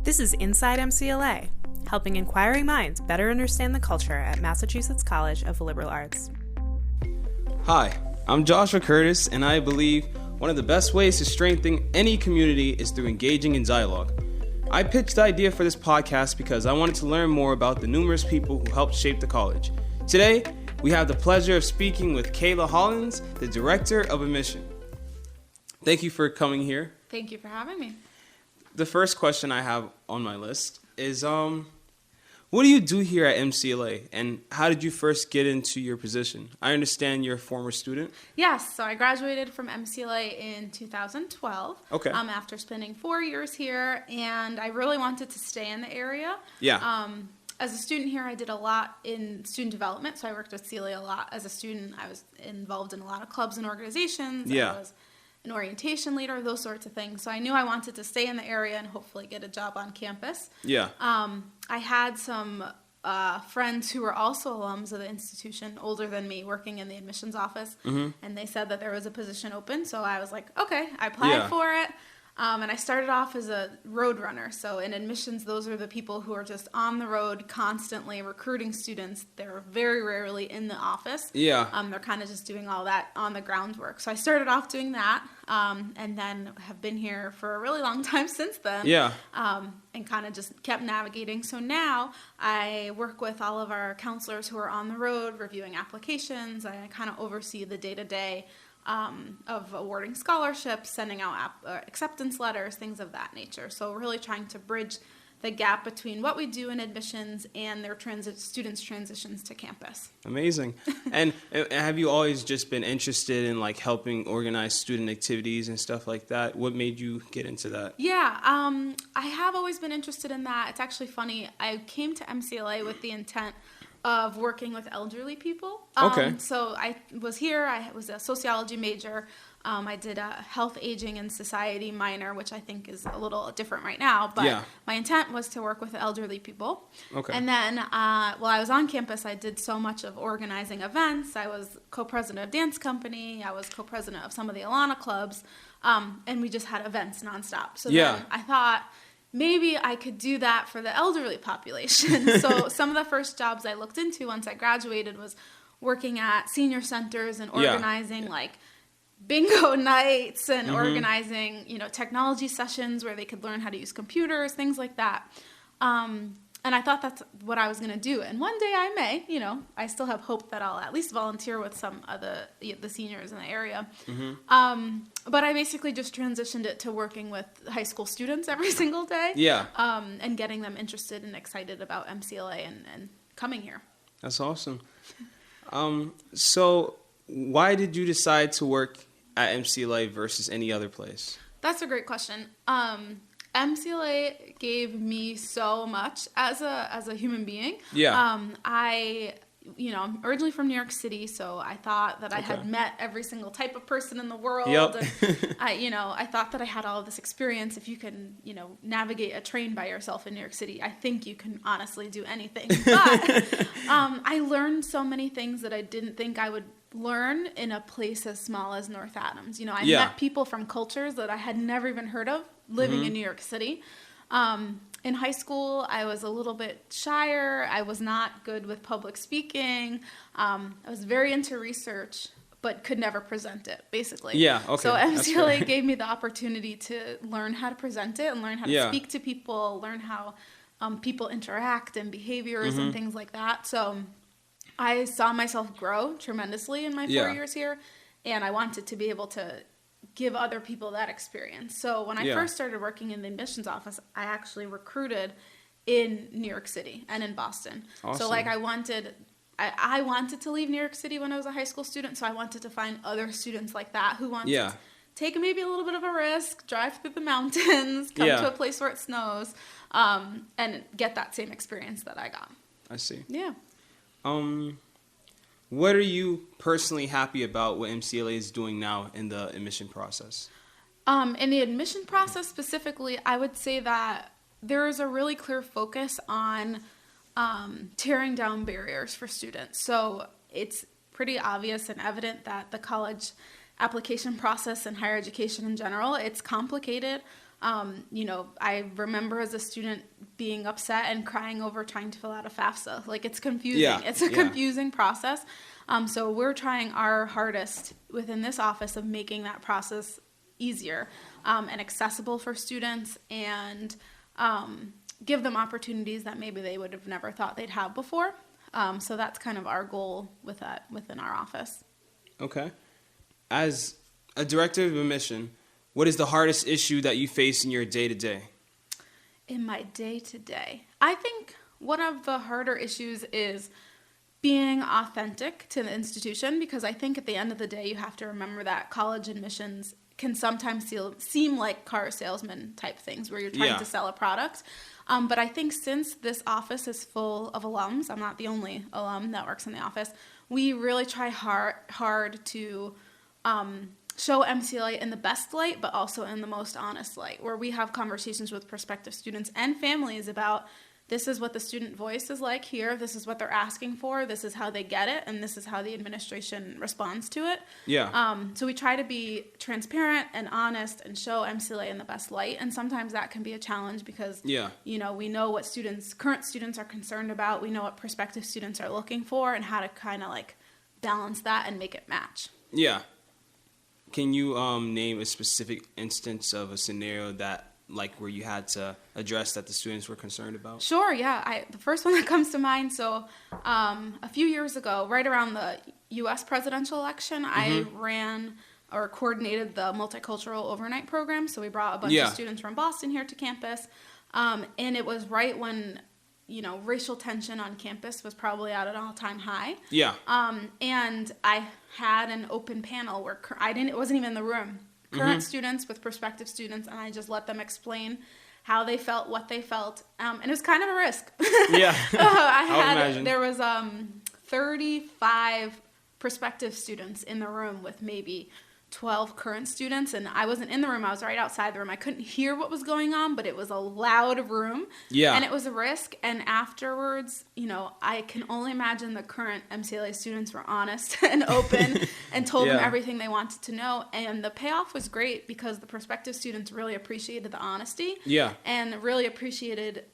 This is Inside MCLA, helping inquiring minds better understand the culture at Massachusetts College of Liberal Arts. Hi, I'm Joshua Curtis, and I believe one of the best ways to strengthen any community is through engaging in dialogue. I pitched the idea for this podcast because I wanted to learn more about the numerous people who helped shape the college. Today, we have the pleasure of speaking with KAYLA HOLLINS, the Director of Admission. Thank you for coming here. Thank you for having me. The first question I have on my list is, what do you do here at MCLA, and how did you first get into your position? I understand you're a former student. Yes, so I graduated from MCLA in 2012. Okay. After spending 4 years here, and I really wanted to stay in the area. Yeah. As a student here, I did a lot in student development, so I worked with CELA a lot. As a student, I was involved in a lot of clubs and organizations. Yeah. I was an orientation leader, those sorts of things. So I knew I wanted to stay in the area and hopefully get a job on campus. Yeah. I had some friends who were also alums of the institution, older than me, working in the admissions office, and they said that there was a position open. So I was like, okay, I applied for it. And I started off as a road runner. So in admissions, those are the people who are just on the road constantly recruiting students. They're very rarely in the office. Yeah. They're kind of just doing all that on the groundwork. So I started off doing that, and then have been here for a really long time since then. Yeah. And kind of just kept navigating. So now I work with all of our counselors who are on the road reviewing applications. I kind of oversee the day-to-day of awarding scholarships, sending out acceptance letters, things of that nature. So really trying to bridge the gap between what we do in admissions and their students' transitions to campus. Amazing. And have you always just been interested in like helping organize student activities and stuff like that? What made you get into that? Yeah, I have always been interested in that. It's actually funny. I came to MCLA with the intent of working with elderly people. Okay. So I was here. I was a sociology major. I did a health, aging, and society minor, which I think is a little different right now. But my intent was to work with elderly people. Okay. And then while I was on campus, I did so much of organizing events. I was co-president of dance company. I was co-president of some of the Alana clubs. And we just had events nonstop. So then I thought, maybe I could do that for the elderly population. So some of the first jobs I looked into once I graduated was working at senior centers and organizing like bingo nights and organizing, technology sessions where they could learn how to use computers, things like that. And I thought that's what I was going to do. And one day I may, I still have hope that I'll at least volunteer with some of the seniors in the area. But I basically just transitioned it to working with high school students every single day. Yeah. And getting them interested and excited about MCLA and coming here. That's awesome. So why did you decide to work at MCLA versus any other place? That's a great question. MCLA gave me so much as a human being. Yeah. I'm originally from New York City, so I thought that I had met every single type of person in the world. Yep. And I thought that I had all of this experience. If you can, navigate a train by yourself in New York City, I think you can honestly do anything. But I learned so many things that I didn't think I would learn in a place as small as North Adams. I met people from cultures that I had never even heard of living in New York City. In high school, I was a little bit shyer. I was not good with public speaking. I was very into research, but could never present it, basically. Yeah, okay. So MCLA gave me the opportunity to learn how to present it and learn how to speak to people, learn how people interact and behaviors and things like that. So I saw myself grow tremendously in my 4 years here, and I wanted to be able to give other people that experience. So when I first started working in the admissions office, I actually recruited in New York City and in Boston. Awesome. So like I wanted to leave New York City when I was a high school student, so I wanted to find other students like that who wanted to take maybe a little bit of a risk, drive through the mountains, come to a place where it snows, and get that same experience that I got. I see. Yeah. What are you personally happy about what MCLA is doing now in the admission process? In the admission process specifically, I would say that there is a really clear focus on tearing down barriers for students. So it's pretty obvious and evident that the college application process in higher education in general, it's complicated. I remember as a student being upset and crying over trying to fill out a FAFSA. Like, it's confusing. Yeah. It's a confusing process. So we're trying our hardest within this office of making that process easier and accessible for students, and give them opportunities that maybe they would have never thought they'd have before. So that's kind of our goal with that within our office. Okay. As a director of admission, what is the hardest issue that you face in your day-to-day? In my day-to-day, I think one of the harder issues is being authentic to the institution, because I think at the end of the day, you have to remember that college admissions can sometimes seem like car salesman type things where you're trying to sell a product. But I think since this office is full of alums, I'm not the only alum that works in the office, we really try hard to show MCLA in the best light, but also in the most honest light, where we have conversations with prospective students and families about, this is what the student voice is like here, this is what they're asking for, this is how they get it, and this is how the administration responds to it. Yeah. So we try to be transparent and honest and show MCLA in the best light, and sometimes that can be a challenge because, we know what current students are concerned about, we know what prospective students are looking for, and how to kind of like balance that and make it match. Yeah. Can you name a specific instance of a scenario that, like, where you had to address that the students were concerned about? Sure, yeah. The first one that comes to mind, so a few years ago, right around the U.S. presidential election, I ran or coordinated the multicultural overnight program. So we brought a bunch of students from Boston here to campus. And it was right when, racial tension on campus was probably at an all-time high. Yeah. And I had an open panel where it wasn't even in the room. Current students with prospective students, and I just let them explain how they felt, what they felt, and it was kind of a risk. Yeah, There was 35 prospective students in the room with maybe 12 current students, and I wasn't in the room. I was right outside the room. I couldn't hear what was going on, but it was a loud room. Yeah. And it was a risk. And afterwards, I can only imagine the current MCLA students were honest and open and told them everything they wanted to know. And the payoff was great because the prospective students really appreciated the honesty. Yeah. And really appreciated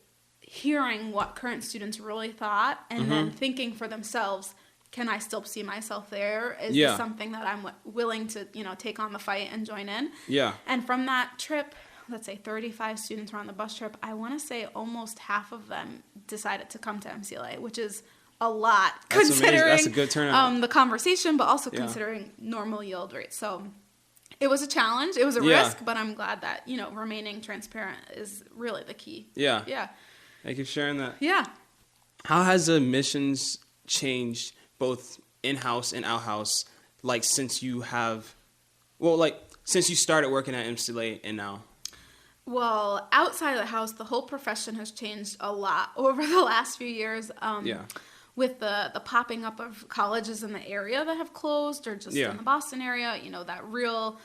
hearing what current students really thought, and then thinking for themselves, can I still see myself there? Is this something that I'm willing to, take on the fight and join in? Yeah. And from that trip, let's say 35 students were on the bus trip, I want to say almost half of them decided to come to MCLA, which is a lot considering That's a good turnout. The conversation, but also considering normal yield rates. So it was a challenge. It was a risk, but I'm glad that, remaining transparent is really the key. Yeah. Yeah. Thank you for sharing that. Yeah. How has admissions changed both in-house and out-house, since you started working at MCLA and now? Well, outside of the house, the whole profession has changed a lot over the last few years. With the popping up of colleges in the area that have closed, or just in the Boston area, that real,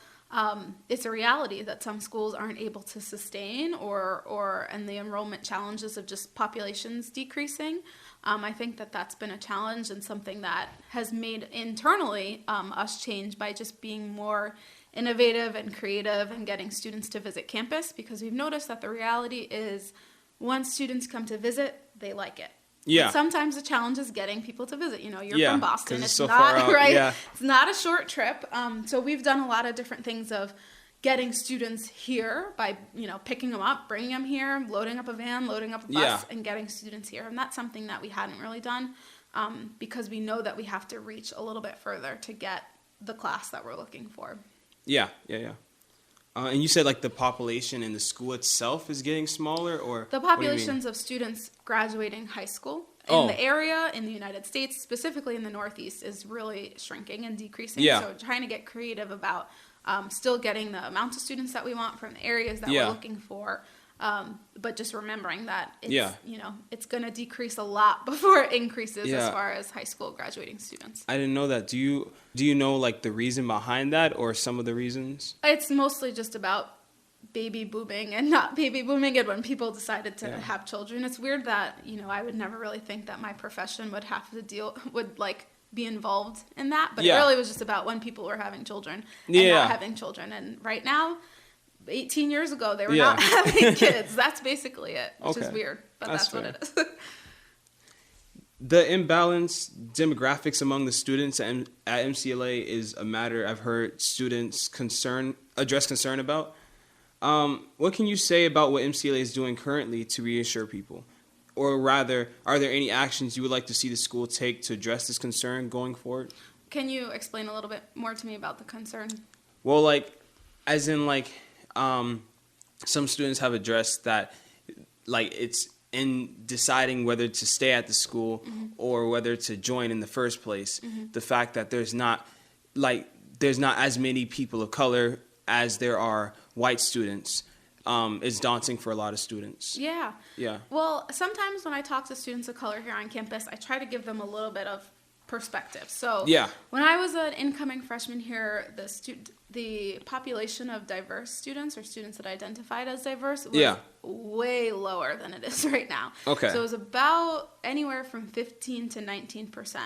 it's a reality that some schools aren't able to sustain, and the enrollment challenges of just populations decreasing. I think that that's been a challenge and something that has made internally us change by just being more innovative and creative and getting students to visit campus, because we've noticed that the reality is once students come to visit, they like it. Yeah. And sometimes the challenge is getting people to visit. You're from Boston. It's so not far out. Right. Yeah. It's not a short trip. So we've done a lot of different things of getting students here by, picking them up, bringing them here, loading up a van, loading up a bus, and getting students here. And that's something that we hadn't really done because we know that we have to reach a little bit further to get the class that we're looking for. Yeah. And you said the population in the school itself is getting smaller, or the populations of students graduating high school in the area in the United States, specifically in the Northeast, is really shrinking and decreasing. Yeah. So trying to get creative about still getting the amount of students that we want from the areas that we're looking for, but just remembering that it's, it's going to decrease a lot before it increases as far as high school graduating students. I didn't know that. Do you know the reason behind that, or some of the reasons? It's mostly just about baby booming and not baby booming, and when people decided to have children. It's weird that, I would never really think that my profession would have to be involved in that, but it really was just about when people were having children and not having children. And right now, 18 years ago, they were not having kids. That's basically it, which is weird, but that's what it is. The imbalanced demographics among the students at MCLA is a matter I've heard students address concern about. What can you say about what MCLA is doing currently to reassure people? Or rather, are there any actions you would like to see the school take to address this concern going forward? Can you explain a little bit more to me about the concern? Well, like, as in, like, some students have addressed that, like, it's in deciding whether to stay at the school or whether to join in the first place, the fact that there's not as many people of color as there are white students is daunting for a lot of students. Yeah. Well, sometimes when I talk to students of color here on campus, I try to give them a little bit of perspective. So when I was an incoming freshman here, the population of diverse students or students that identified as diverse was way lower than it is right now. Okay. So it was about anywhere from 15 to 19%.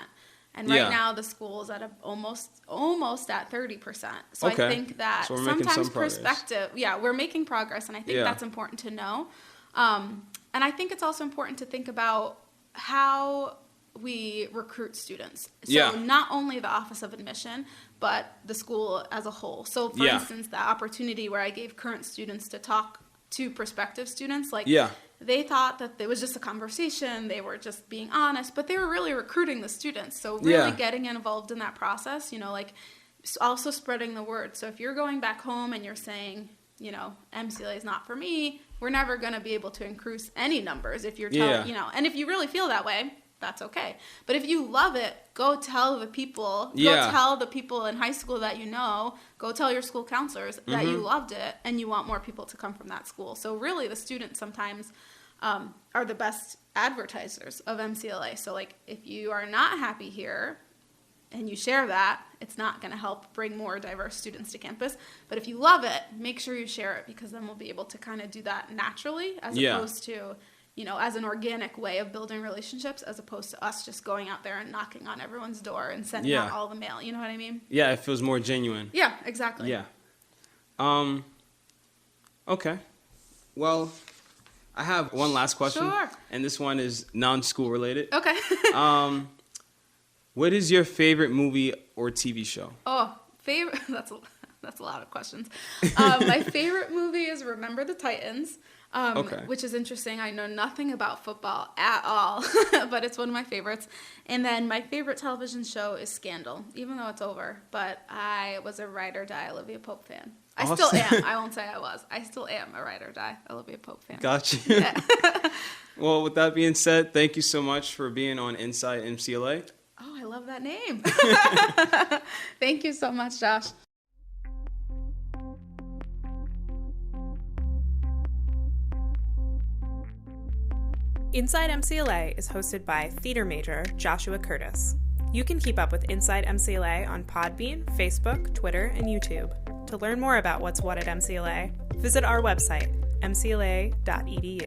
And right now the school is at almost at 30%. So I think that sometimes perspective, we're making progress, and I think that's important to know. And I think it's also important to think about how we recruit students. So not only the Office of Admission, but the school as a whole. So for instance, the opportunity where I gave current students to talk to prospective students, like they thought that it was just a conversation, they were just being honest, but they were really recruiting the students. So really getting involved in that process, like also spreading the word. So if you're going back home and you're saying, MCLA is not for me, we're never going to be able to increase any numbers if you're telling, and if you really feel that way, that's okay. But if you love it, go tell the people, go tell the people in high school that go tell your school counselors that you loved it and you want more people to come from that school. So really the students sometimes are the best advertisers of MCLA. So like if you are not happy here and you share that, it's not going to help bring more diverse students to campus. But if you love it, make sure you share it, because then we'll be able to kind of do that naturally as opposed to as an organic way of building relationships, as opposed to us just going out there and knocking on everyone's door and sending out all the mail. You know what I mean? Yeah, it feels more genuine. Yeah, exactly. Yeah. Okay. Well, I have one last question. Sure. And this one is non-school related. Okay. What is your favorite movie or TV show? Oh, favorite? That's a lot of questions. My favorite movie is Remember the Titans. Which is interesting. I know nothing about football at all, but it's one of my favorites. And then my favorite television show is Scandal, even though it's over. But I was a ride or die Olivia Pope fan. I still am. I won't say I was. I still am a ride or die Olivia Pope fan. Gotcha. Yeah. Well, with that being said, thank you so much for being on Inside MCLA. Oh, I love that name. Thank you so much, Josh. Inside MCLA is hosted by theater major Joshua Curtis. You can keep up with Inside MCLA on Podbean, Facebook, Twitter, and YouTube. To learn more about what's what at MCLA, visit our website, mcla.edu.